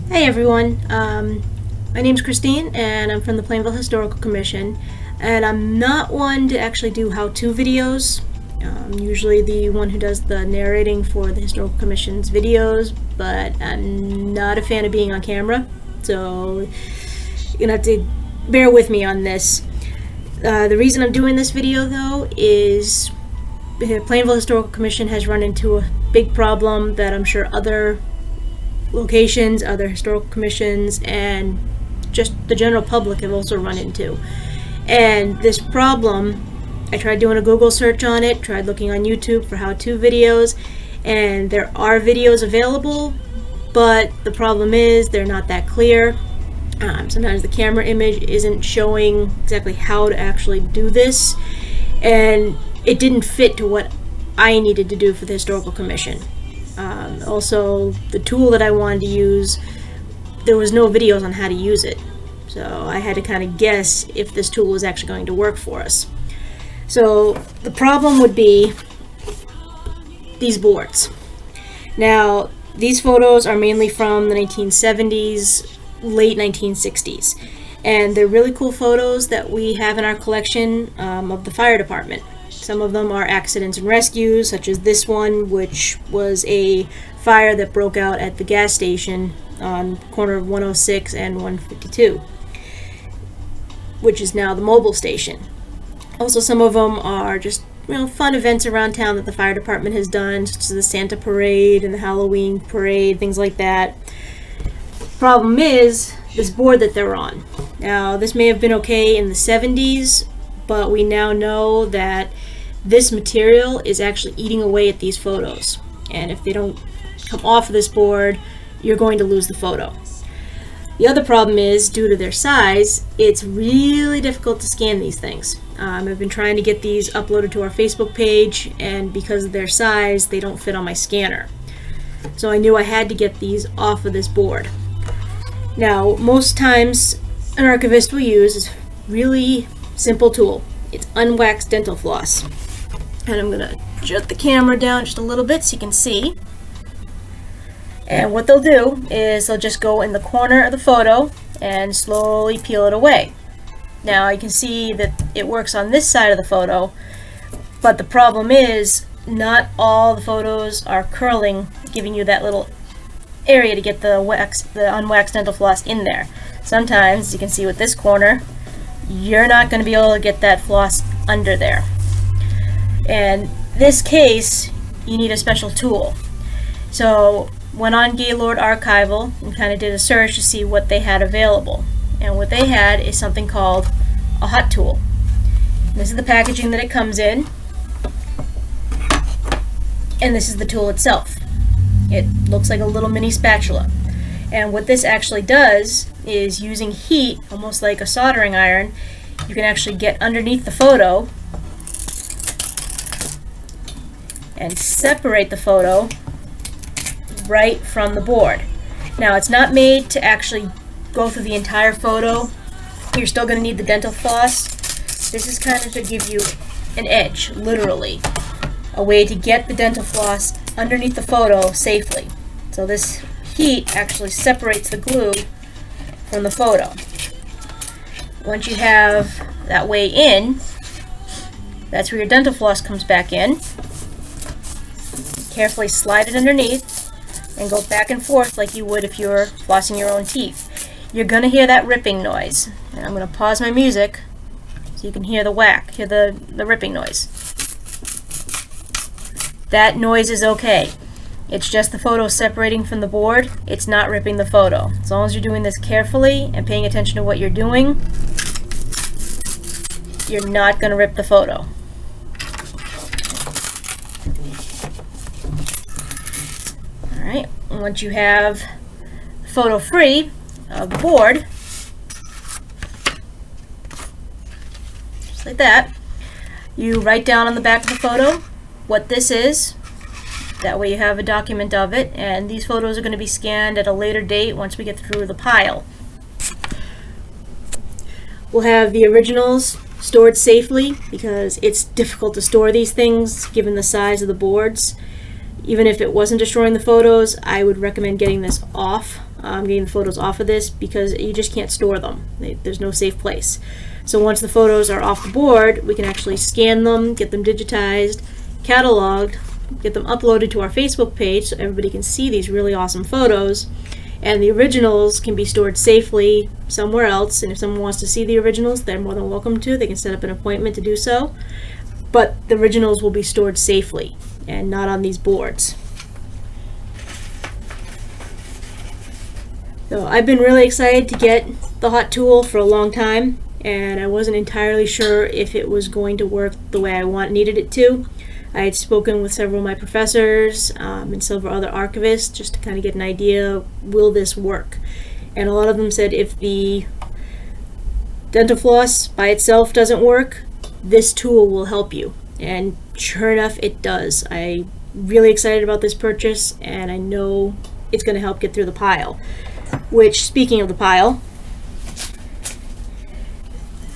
Hey everyone, my name's Christine and I'm from the Plainville Historical Commission, and I'm not one to actually do how-to videos. I'm usually the one who does the narrating for the Historical Commission's videos, but I'm not a fan of being on camera, so you're gonna have to bear with me on this. The reason I'm doing this video though is the Plainville Historical Commission has run into a big problem that I'm sure other locations, other historical commissions, and just the general public have also run into. And this problem, I tried doing a Google search on it, tried looking on YouTube for how-to videos, and there are videos available, but the problem is they're not that clear. Sometimes the camera image isn't showing exactly how to actually do this, and it didn't fit to what I needed to do for the Historical Commission. Also, the tool that I wanted to use, there was no videos on how to use it. So I had to kind of guess if this tool was actually going to work for us. So the problem would be these boards. Now, these photos are mainly from the 1970s, late 1960s. And they're really cool photos that we have in our collection of the fire department. Some of them are accidents and rescues, such as this one, which was a fire that broke out at the gas station on the corner of 106 and 152, which is now the mobile station. Also, some of them are just fun events around town that the fire department has done, such as the Santa parade and the Halloween parade, things like that. Problem is this board that they're on. Now, this may have been okay in the 70s, but we now know that this material is actually eating away at these photos. And if they don't come off of this board, you're going to lose the photo. The other problem is, due to their size, it's really difficult to scan these things. I've been trying to get these uploaded to our Facebook page, and because of their size, they don't fit on my scanner. So I knew I had to get these off of this board. Now, most times an archivist will use is really simple tool. It's unwaxed dental floss. And I'm going to jut the camera down just a little bit so you can see. And what they'll do is they'll just go in the corner of the photo and slowly peel it away. Now you can see that it works on this side of the photo, but the problem is not all the photos are curling, giving you that little area to get the unwaxed dental floss in there. Sometimes, you can see with this corner, you're not going to be able to get that floss under there. In this case, you need a special tool. So, went on Gaylord Archival and kind of did a search to see what they had available. And what they had is something called a hot tool. This is the packaging that it comes in, and this is the tool itself. It looks like a little mini spatula. And what this actually does is, using heat, almost like a soldering iron, you can actually get underneath the photo and separate the photo right from the board. Now, it's not made to actually go through the entire photo. You're still going to need the dental floss. This is kind of to give you an edge, literally. A way to get the dental floss underneath the photo safely. So this heat actually separates the glue from the photo. Once you have that way in, that's where your dental floss comes back in. Carefully slide it underneath and go back and forth like you would if you were flossing your own teeth. You're going to hear that ripping noise. And I'm going to pause my music so you can hear the whack, hear the ripping noise. That noise is okay. It's just the photo separating from the board. It's not ripping the photo. As long as you're doing this carefully and paying attention to what you're doing, you're not going to rip the photo. Alright, once you have the photo free of the board, just like that, you write down on the back of the photo what this is. That way you have a document of it, and these photos are going to be scanned at a later date once we get through the pile. We'll have the originals stored safely because it's difficult to store these things given the size of the boards. Even if it wasn't destroying the photos, I would recommend getting this off getting the photos off of this because you just can't store them. There's no safe place. So once the photos are off the board, we can actually scan them, get them digitized, cataloged, get them uploaded to our Facebook page so everybody can see these really awesome photos. And the originals can be stored safely somewhere else, and if someone wants to see the originals, they're more than welcome to. They can set up an appointment to do so. But the originals will be stored safely and not on these boards. So I've been really excited to get the hot tool for a long time, and I wasn't entirely sure if it was going to work the way I needed it to. I had spoken with several of my professors and several other archivists just to kind of get an idea, will this work? And a lot of them said if the dental floss by itself doesn't work, this tool will help you. And sure enough, it does. I'm really excited about this purchase, and I know it's going to help get through the pile. Which, speaking of the pile,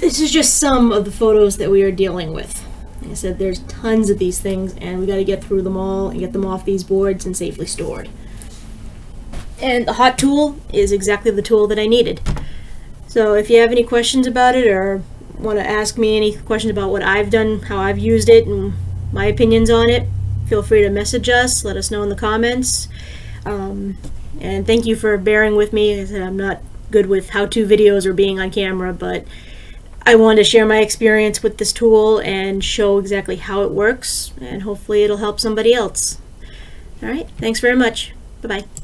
this is just some of the photos that we are dealing with. Like I said, there's tons of these things, and we got to get through them all and get them off these boards and safely stored. And the hot tool is exactly the tool that I needed. So if you have any questions about it or want to ask me any questions about what I've done, how I've used it, and my opinions on it, feel free to message us, let us know in the comments. And thank you for bearing with me. As I said, I'm not good with how-to videos or being on camera, but I wanted to share my experience with this tool and show exactly how it works, and hopefully it'll help somebody else. All right, thanks very much. Bye-bye.